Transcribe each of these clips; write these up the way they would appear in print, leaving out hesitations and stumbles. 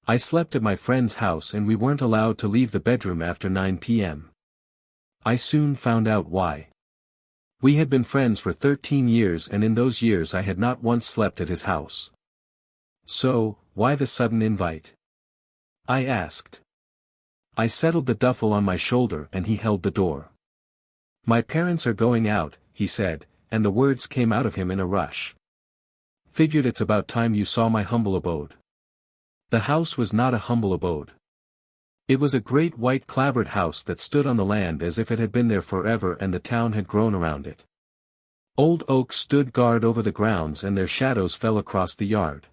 I slept at my friend's house and we weren't allowed to leave the bedroom after 9 p.m. I soon found out why. We had been friends for 13 years and in those years I had not once slept at his house. So, why the sudden invite? I asked. I settled the duffel on my shoulder and he held the door. My parents are going out, he said, and the words came out of him in a rush. Figured it's about time you saw my humble abode. The house was not a humble abode. It was a great white clapboard house that stood on the land as if it had been there forever and the town had grown around it. Old oaks stood guard over the grounds and their shadows fell across the yard.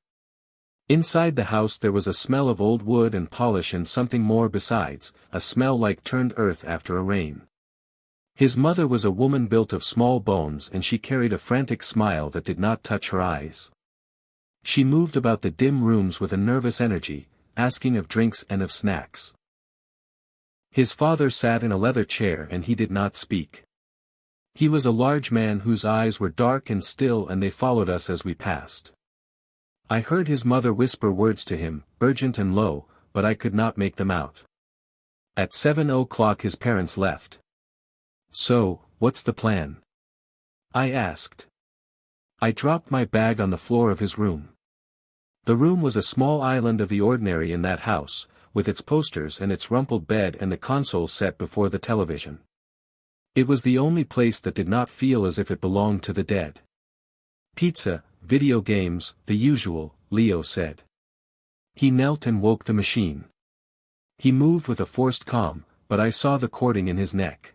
Inside the house there was a smell of old wood and polish and something more besides, a smell like turned earth after a rain. His mother was a woman built of small bones and she carried a frantic smile that did not touch her eyes. She moved about the dim rooms with a nervous energy, asking of drinks and of snacks. His father sat in a leather chair and he did not speak. He was a large man whose eyes were dark and still and they followed us as we passed. I heard his mother whisper words to him, urgent and low, but I could not make them out. At 7 o'clock his parents left. So, what's the plan? I asked. I dropped my bag on the floor of his room. The room was a small island of the ordinary in that house, with its posters and its rumpled bed and the console set before the television. It was the only place that did not feel as if it belonged to the dead. Pizza, video games, the usual, Leo said. He knelt and woke the machine. He moved with a forced calm, but I saw the cording in his neck.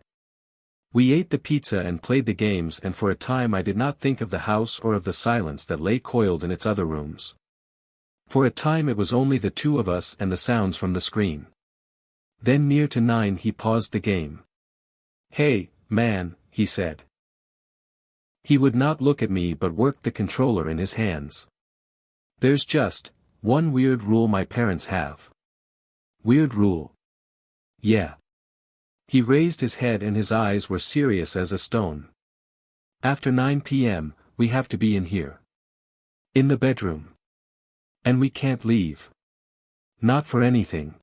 We ate the pizza and played the games and for a time I did not think of the house or of the silence that lay coiled in its other rooms. For a time it was only the two of us and the sounds from the screen. Then near to 9 he paused the game. Hey, man, he said. He would not look at me but worked the controller in his hands. There's just one weird rule my parents have. Weird rule. Yeah. He raised his head and his eyes were serious as a stone. After 9 p.m., we have to be in here. In the bedroom. And we can't leave. Not for anything.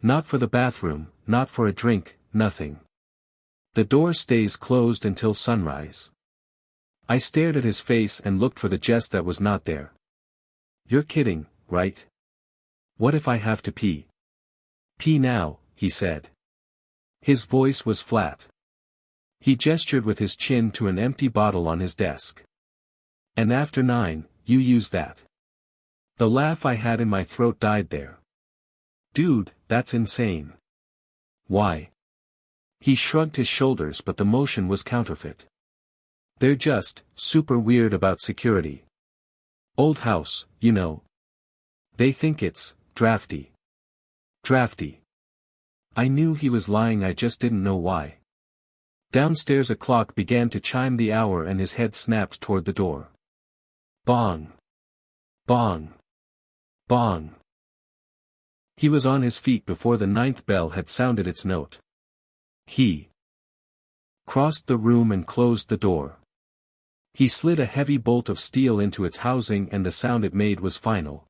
Not for the bathroom, not for a drink, nothing. The door stays closed until sunrise. I stared at his face and looked for the jest that was not there. You're kidding, right? What if I have to pee? Pee now, he said. His voice was flat. He gestured with his chin to an empty bottle on his desk. And after 9, you use that. The laugh I had in my throat died there. Dude, that's insane. Why? He shrugged his shoulders but the motion was counterfeit. They're just super weird about security. Old house, you know. They think it's drafty. Drafty. I knew he was lying, I just didn't know why. Downstairs a clock began to chime the hour and his head snapped toward the door. Bong. Bong. Bong. He was on his feet before the 9th bell had sounded its note. He crossed the room and closed the door. He slid a heavy bolt of steel into its housing and the sound it made was final.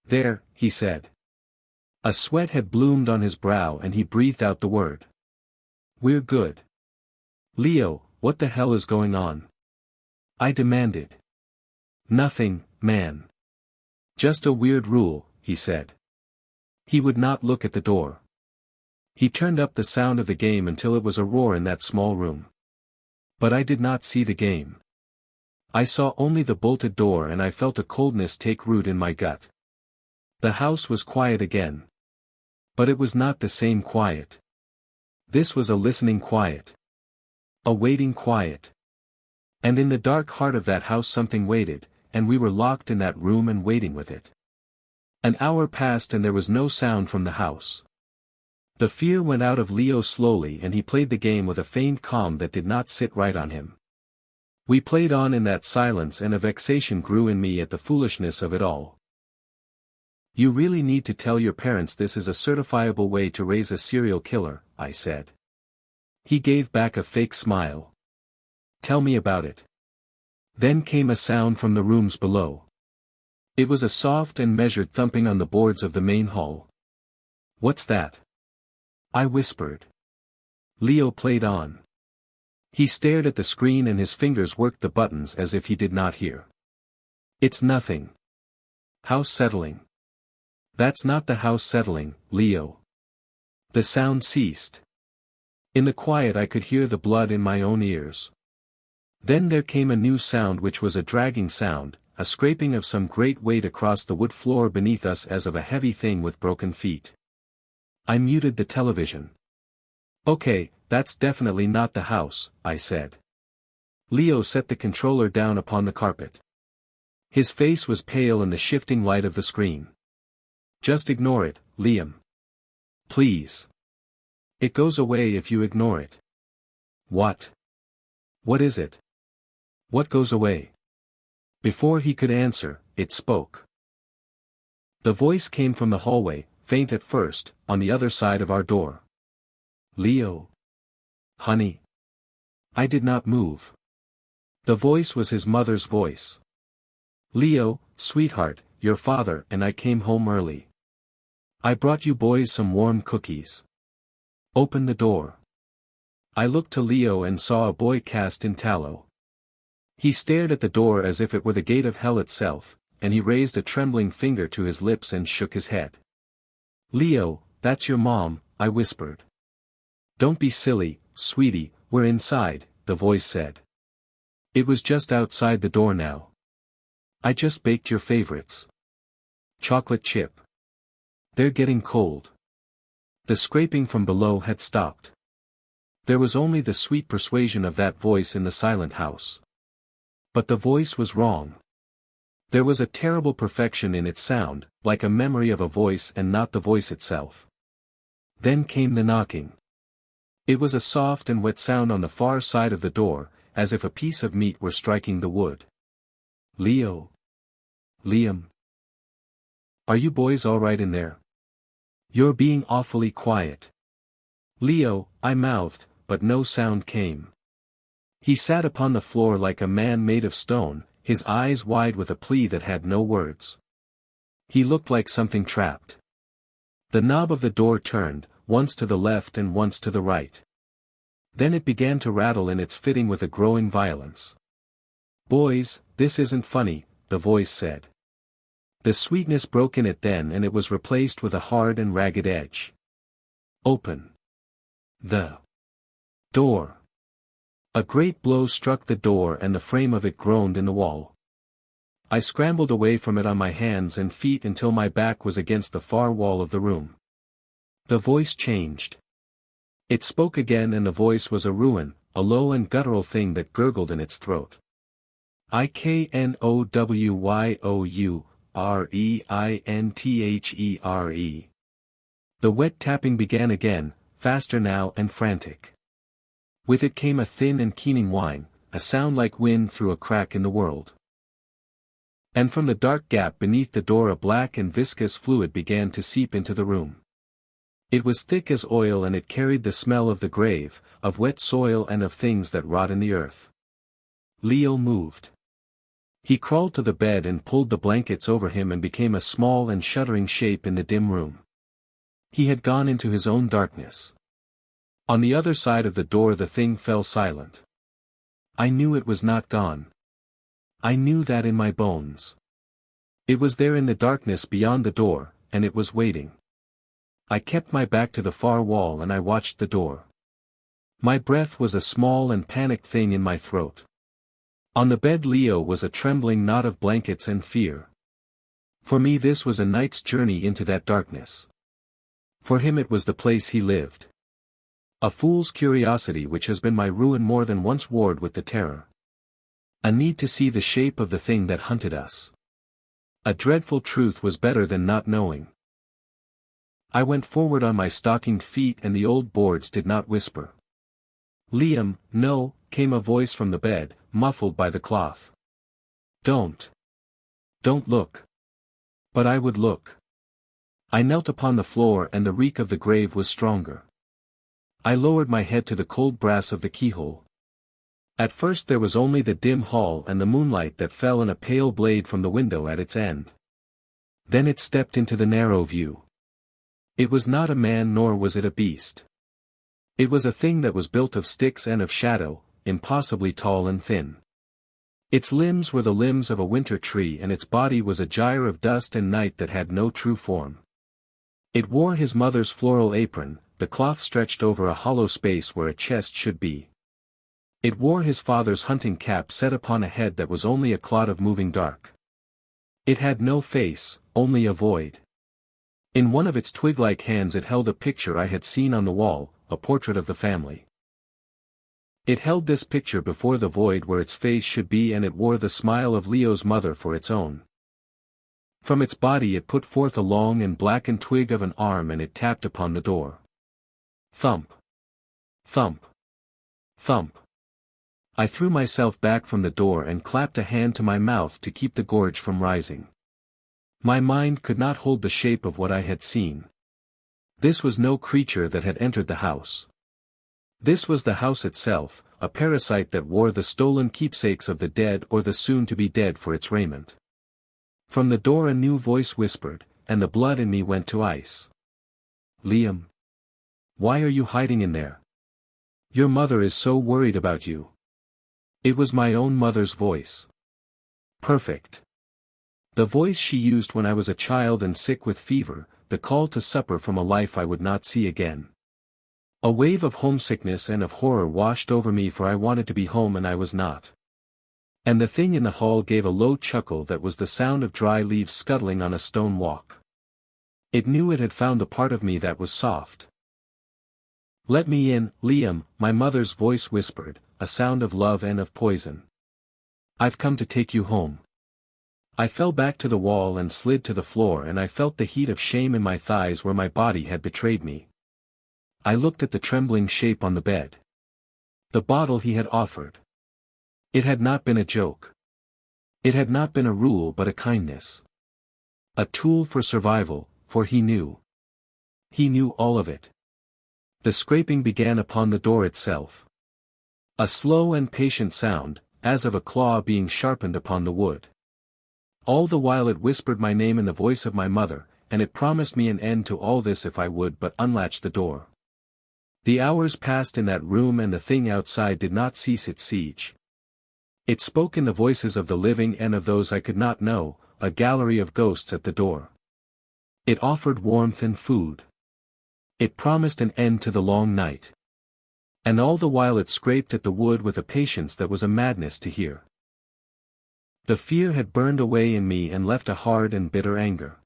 There, he said. A sweat had bloomed on his brow and he breathed out the word. We're good. Leo, what the hell is going on? I demanded. Nothing, man. Just a weird rule, he said. He would not look at the door. He turned up the sound of the game until it was a roar in that small room. But I did not see the game. I saw only the bolted door and I felt a coldness take root in my gut. The house was quiet again. But it was not the same quiet. This was a listening quiet. A waiting quiet. And in the dark heart of that house something waited, and we were locked in that room and waiting with it. An hour passed and there was no sound from the house. The fear went out of Leo slowly and he played the game with a feigned calm that did not sit right on him. We played on in that silence and a vexation grew in me at the foolishness of it all. You really need to tell your parents this is a certifiable way to raise a serial killer, I said. He gave back a fake smile. Tell me about it. Then came a sound from the rooms below. It was a soft and measured thumping on the boards of the main hall. "What's that?" I whispered. Leo played on. He stared at the screen and his fingers worked the buttons as if he did not hear. "It's nothing. House settling." "That's not the house settling, Leo." The sound ceased. In the quiet I could hear the blood in my own ears. Then there came a new sound which was a dragging sound, a scraping of some great weight across the wood floor beneath us as of a heavy thing with broken feet. I muted the television. "Okay, that's definitely not the house," I said. Leo set the controller down upon the carpet. His face was pale in the shifting light of the screen. "Just ignore it, Liam. Please. It goes away if you ignore it." "What? What is it? What goes away?" Before he could answer, it spoke. The voice came from the hallway, faint at first, on the other side of our door. "Leo. Honey." I did not move. The voice was his mother's voice. "Leo, sweetheart, your father and I came home early. I brought you boys some warm cookies. Open the door." I looked to Leo and saw a boy cast in tallow. He stared at the door as if it were the gate of hell itself, and he raised a trembling finger to his lips and shook his head. "Leo, that's your mom," I whispered. "Don't be silly, sweetie, we're inside," the voice said. It was just outside the door now. "I just baked your favorites. Chocolate chip. They're getting cold." The scraping from below had stopped. There was only the sweet persuasion of that voice in the silent house. But the voice was wrong. There was a terrible perfection in its sound, like a memory of a voice and not the voice itself. Then came the knocking. It was a soft and wet sound on the far side of the door, as if a piece of meat were striking the wood. "Leo. Liam. Are you boys all right in there? You're being awfully quiet." "Leo," I mouthed, but no sound came. He sat upon the floor like a man made of stone, his eyes wide with a plea that had no words. He looked like something trapped. The knob of the door turned, once to the left and once to the right. Then it began to rattle in its fitting with a growing violence. "Boys, this isn't funny," the voice said. The sweetness broke in it then and it was replaced with a hard and ragged edge. "Open the door." A great blow struck the door and the frame of it groaned in the wall. I scrambled away from it on my hands and feet until my back was against the far wall of the room. The voice changed. It spoke again and the voice was a ruin, a low and guttural thing that gurgled in its throat. "Iknowyourenthere." The wet tapping began again, faster now and frantic. With it came a thin and keening whine, a sound like wind through a crack in the world. And from the dark gap beneath the door a black and viscous fluid began to seep into the room. It was thick as oil and it carried the smell of the grave, of wet soil and of things that rot in the earth. Leo moved. He crawled to the bed and pulled the blankets over him and became a small and shuddering shape in the dim room. He had gone into his own darkness. On the other side of the door the thing fell silent. I knew it was not gone. I knew that in my bones. It was there in the darkness beyond the door, and it was waiting. I kept my back to the far wall and I watched the door. My breath was a small and panicked thing in my throat. On the bed Leo was a trembling knot of blankets and fear. For me this was a night's journey into that darkness. For him it was the place he lived. A fool's curiosity which has been my ruin more than once warred with the terror. A need to see the shape of the thing that hunted us. A dreadful truth was better than not knowing. I went forward on my stockinged feet and the old boards did not whisper. "Liam, no," came a voice from the bed, muffled by the cloth. Don't look." But I would look. I knelt upon the floor and the reek of the grave was stronger. I lowered my head to the cold brass of the keyhole. At first there was only the dim hall and the moonlight that fell in a pale blade from the window at its end. Then it stepped into the narrow view. It was not a man nor was it a beast. It was a thing that was built of sticks and of shadow, impossibly tall and thin. Its limbs were the limbs of a winter tree and its body was a gyre of dust and night that had no true form. It wore his mother's floral apron, the cloth stretched over a hollow space where a chest should be. It wore his father's hunting cap set upon a head that was only a clot of moving dark. It had no face, only a void. In one of its twig-like hands it held a picture I had seen on the wall, a portrait of the family. It held this picture before the void where its face should be and it wore the smile of Leo's mother for its own. From its body it put forth a long and blackened twig of an arm and it tapped upon the door. Thump. Thump. Thump. I threw myself back from the door and clapped a hand to my mouth to keep the gorge from rising. My mind could not hold the shape of what I had seen. This was no creature that had entered the house. This was the house itself, a parasite that wore the stolen keepsakes of the dead or the soon-to-be dead for its raiment. From the door a new voice whispered, and the blood in me went to ice. Liam. Why are you hiding in there? Your mother is so worried about you. It was my own mother's voice. Perfect. The voice she used when I was a child and sick with fever, the call to supper from a life I would not see again. A wave of homesickness and of horror washed over me for I wanted to be home and I was not. And the thing in the hall gave a low chuckle that was the sound of dry leaves scuttling on a stone walk. It knew it had found a part of me that was soft. Let me in, Liam, my mother's voice whispered, a sound of love and of poison. I've come to take you home. I fell back to the wall and slid to the floor and I felt the heat of shame in my thighs where my body had betrayed me. I looked at the trembling shape on the bed. The bottle he had offered. It had not been a joke. It had not been a rule but a kindness. A tool for survival, for he knew. He knew all of it. The scraping began upon the door itself. A slow and patient sound, as of a claw being sharpened upon the wood. All the while it whispered my name in the voice of my mother, and it promised me an end to all this if I would but unlatch the door. The hours passed in that room and the thing outside did not cease its siege. It spoke in the voices of the living and of those I could not know, a gallery of ghosts at the door. It offered warmth and food. It promised an end to the long night. And all the while it scraped at the wood with a patience that was a madness to hear. The fear had burned away in me and left a hard and bitter anger.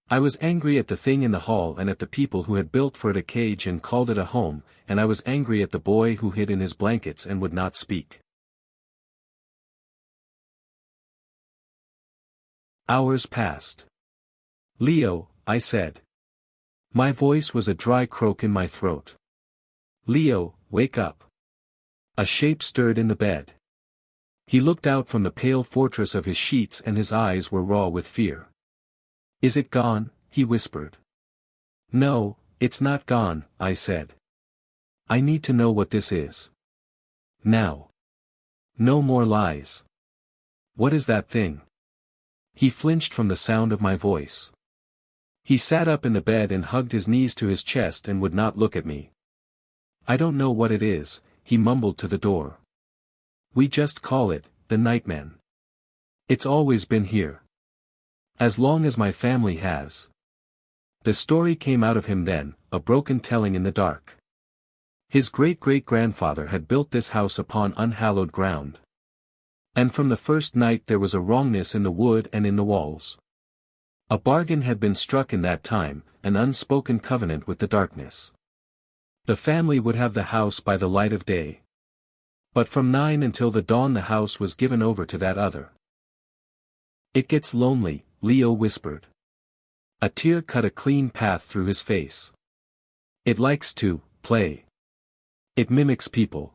I was angry at the thing in the hall and at the people who had built for it a cage and called it a home, and I was angry at the boy who hid in his blankets and would not speak. Hours passed. Leo, I said. My voice was a dry croak in my throat. Leo, wake up. A shape stirred in the bed. He looked out from the pale fortress of his sheets and his eyes were raw with fear. Is it gone? He whispered. No, it's not gone, I said. I need to know what this is. Now. No more lies. What is that thing? He flinched from the sound of my voice. He sat up in the bed and hugged his knees to his chest and would not look at me. I don't know what it is, he mumbled to the door. We just call it, the Nightman. It's always been here. As long as my family has. The story came out of him then, a broken telling in the dark. His great-great-grandfather had built this house upon unhallowed ground. And from the first night there was a wrongness in the wood and in the walls. A bargain had been struck in that time, an unspoken covenant with the darkness. The family would have the house by the light of day. But from 9 until the dawn the house was given over to that other. It gets lonely, Leo whispered. A tear cut a clean path through his face. It likes to play. It mimics people.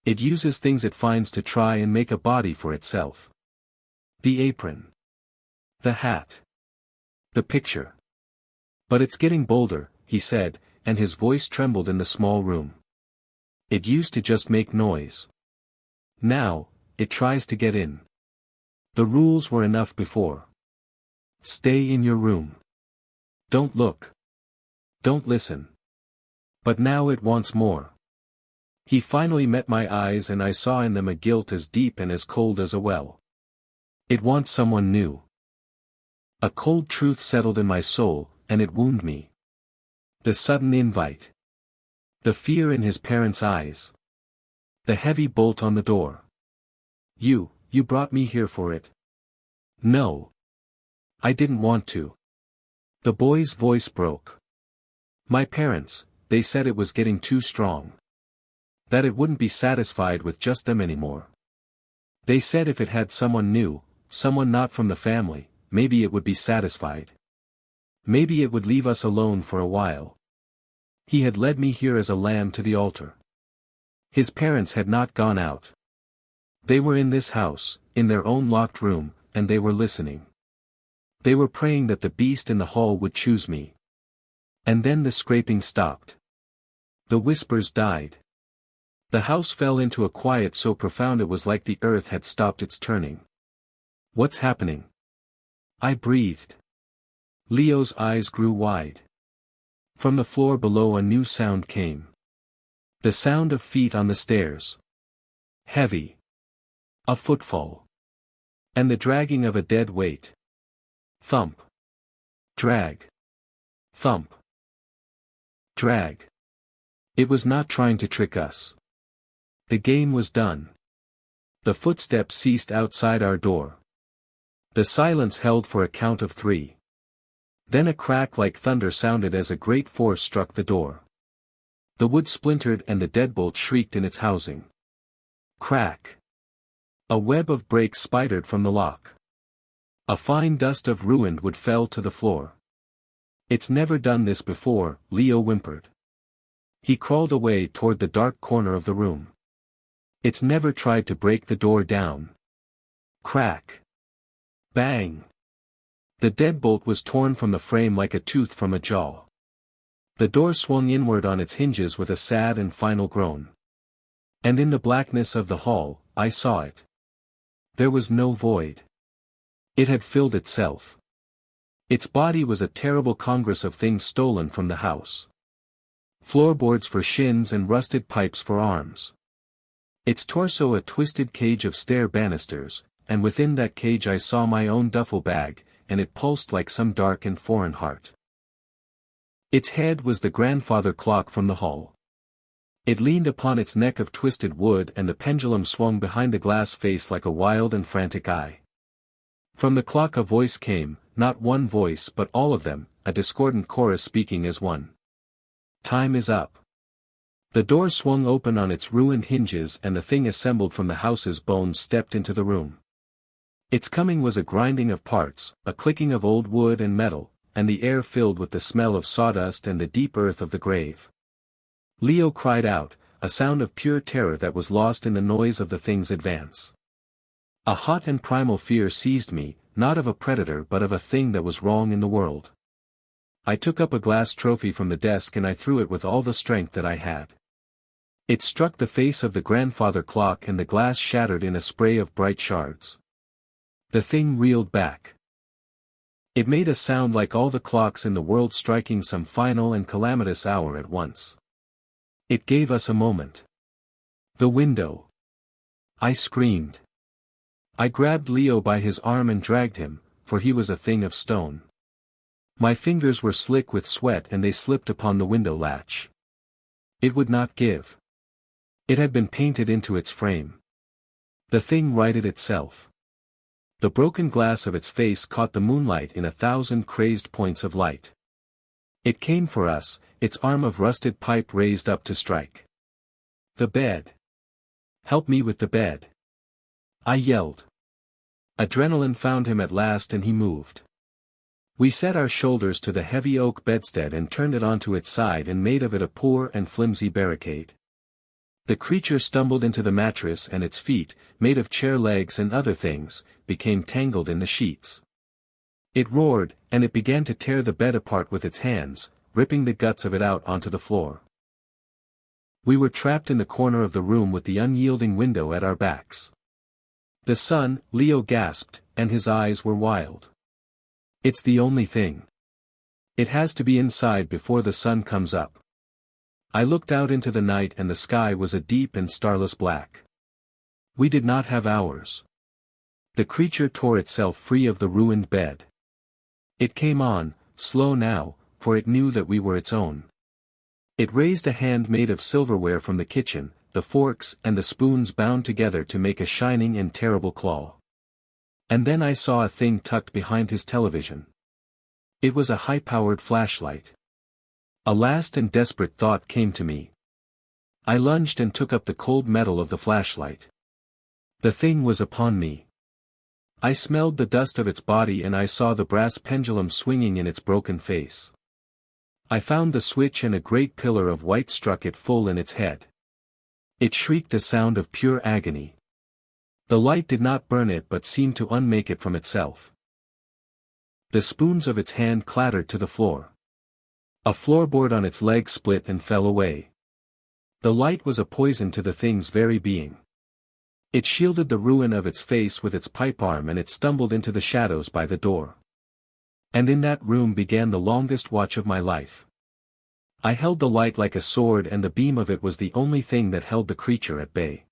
It uses things it finds to try and make a body for itself. The apron. The hat. The picture. But it's getting bolder, he said, and his voice trembled in the small room. It used to just make noise. Now, it tries to get in. The rules were enough before. Stay in your room. Don't look. Don't listen. But now it wants more. He finally met my eyes and I saw in them a guilt as deep and as cold as a well. It wants someone new. A cold truth settled in my soul, and it wounded me. The sudden invite. The fear in his parents' eyes. The heavy bolt on the door. You brought me here for it. No. I didn't want to. The boy's voice broke. My parents, they said it was getting too strong. That it wouldn't be satisfied with just them anymore. They said if it had someone new, someone not from the family, maybe it would be satisfied. Maybe it would leave us alone for a while. He had led me here as a lamb to the altar. His parents had not gone out. They were in this house, in their own locked room, and they were listening. They were praying that the beast in the hall would choose me. And then the scraping stopped. The whispers died. The house fell into a quiet so profound it was like the earth had stopped its turning. What's happening? I breathed. Leo's eyes grew wide. From the floor below a new sound came. The sound of feet on the stairs. Heavy. A footfall. And the dragging of a dead weight. Thump. Drag. Thump. Drag. It was not trying to trick us. The game was done. The footsteps ceased outside our door. The silence held for a count of 3. Then a crack like thunder sounded as a great force struck the door. The wood splintered and the deadbolt shrieked in its housing. Crack. A web of breaks spidered from the lock. A fine dust of ruined wood fell to the floor. It's never done this before, Leo whimpered. He crawled away toward the dark corner of the room. It's never tried to break the door down. Crack. Bang. The deadbolt was torn from the frame like a tooth from a jaw. The door swung inward on its hinges with a sad and final groan. And in the blackness of the hall, I saw it. There was no void. It had filled itself. Its body was a terrible congress of things stolen from the house. Floorboards for shins and rusted pipes for arms. Its torso a twisted cage of stair banisters, and within that cage I saw my own duffel bag, and it pulsed like some dark and foreign heart. Its head was the grandfather clock from the hall. It leaned upon its neck of twisted wood and the pendulum swung behind the glass face like a wild and frantic eye. From the clock a voice came, not one voice but all of them, a discordant chorus speaking as one. Time is up. The door swung open on its ruined hinges and the thing assembled from the house's bones stepped into the room. Its coming was a grinding of parts, a clicking of old wood and metal, and the air filled with the smell of sawdust and the deep earth of the grave. Leo cried out, a sound of pure terror that was lost in the noise of the thing's advance. A hot and primal fear seized me, not of a predator but of a thing that was wrong in the world. I took up a glass trophy from the desk and I threw it with all the strength that I had. It struck the face of the grandfather clock and the glass shattered in a spray of bright shards. The thing reeled back. It made a sound like all the clocks in the world striking some final and calamitous hour at once. It gave us a moment. The window. I screamed. I grabbed Leo by his arm and dragged him, for he was a thing of stone. My fingers were slick with sweat and they slipped upon the window latch. It would not give. It had been painted into its frame. The thing righted itself. The broken glass of its face caught the moonlight in 1,000 crazed points of light. It came for us, its arm of rusted pipe raised up to strike. The bed. Help me with the bed. I yelled. Adrenaline found him at last and he moved. We set our shoulders to the heavy oak bedstead and turned it onto its side and made of it a poor and flimsy barricade. The creature stumbled into the mattress and its feet, made of chair legs and other things, became tangled in the sheets. It roared, and it began to tear the bed apart with its hands, ripping the guts of it out onto the floor. We were trapped in the corner of the room with the unyielding window at our backs. The sun, Leo gasped, and his eyes were wild. It's the only thing. It has to be inside before the sun comes up. I looked out into the night and the sky was a deep and starless black. We did not have hours. The creature tore itself free of the ruined bed. It came on, slow now, for it knew that we were its own. It raised a hand made of silverware from the kitchen, the forks and the spoons bound together to make a shining and terrible claw. And then I saw a thing tucked behind his television. It was a high-powered flashlight. A last and desperate thought came to me. I lunged and took up the cold metal of the flashlight. The thing was upon me. I smelled the dust of its body and I saw the brass pendulum swinging in its broken face. I found the switch and a great pillar of white struck it full in its head. It shrieked a sound of pure agony. The light did not burn it but seemed to unmake it from itself. The spoons of its hand clattered to the floor. A floorboard on its leg split and fell away. The light was a poison to the thing's very being. It shielded the ruin of its face with its pipe arm and it stumbled into the shadows by the door. And in that room began the longest watch of my life. I held the light like a sword and the beam of it was the only thing that held the creature at bay.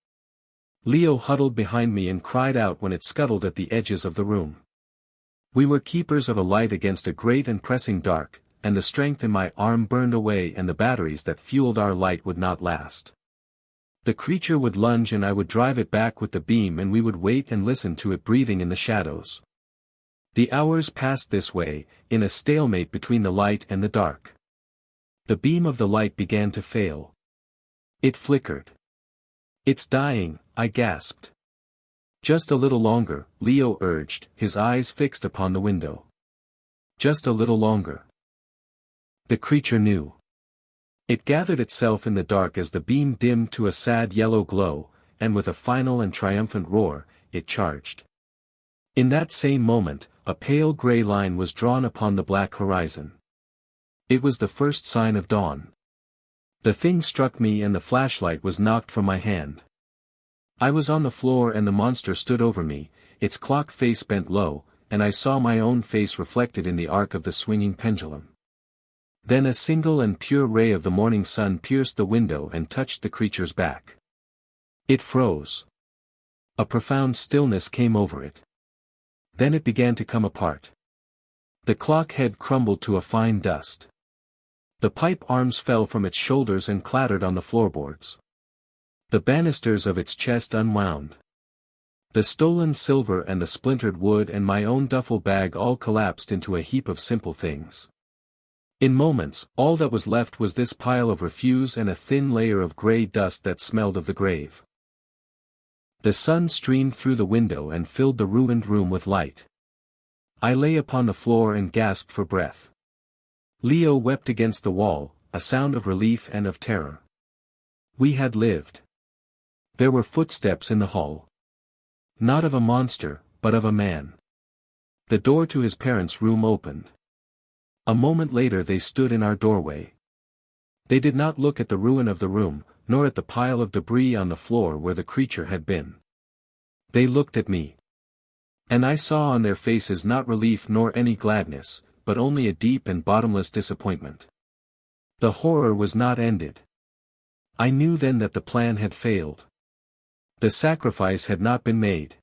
Leo huddled behind me and cried out when it scuttled at the edges of the room. We were keepers of a light against a great and pressing dark, and the strength in my arm burned away and the batteries that fueled our light would not last. The creature would lunge and I would drive it back with the beam and we would wait and listen to it breathing in the shadows. The hours passed this way, in a stalemate between the light and the dark. The beam of the light began to fail. It flickered. "It's dying," I gasped. "Just a little longer," Leo urged, his eyes fixed upon the window. "Just a little longer." The creature knew. It gathered itself in the dark as the beam dimmed to a sad yellow glow, and with a final and triumphant roar, it charged. In that same moment, a pale gray line was drawn upon the black horizon. It was the first sign of dawn. The thing struck me and the flashlight was knocked from my hand. I was on the floor and the monster stood over me, its clock face bent low, and I saw my own face reflected in the arc of the swinging pendulum. Then a single and pure ray of the morning sun pierced the window and touched the creature's back. It froze. A profound stillness came over it. Then it began to come apart. The clock head crumbled to a fine dust. The pipe arms fell from its shoulders and clattered on the floorboards. The banisters of its chest unwound. The stolen silver and the splintered wood and my own duffel bag all collapsed into a heap of simple things. In moments, all that was left was this pile of refuse and a thin layer of gray dust that smelled of the grave. The sun streamed through the window and filled the ruined room with light. I lay upon the floor and gasped for breath. Leo wept against the wall, a sound of relief and of terror. We had lived. There were footsteps in the hall. Not of a monster, but of a man. The door to his parents' room opened. A moment later they stood in our doorway. They did not look at the ruin of the room, nor at the pile of debris on the floor where the creature had been. They looked at me. And I saw on their faces not relief nor any gladness, but only a deep and bottomless disappointment. The horror was not ended. I knew then that the plan had failed. The sacrifice had not been made.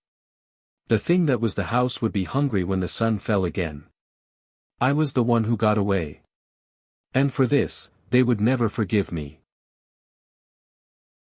The thing that was the house would be hungry when the sun fell again. I was the one who got away. And for this, they would never forgive me.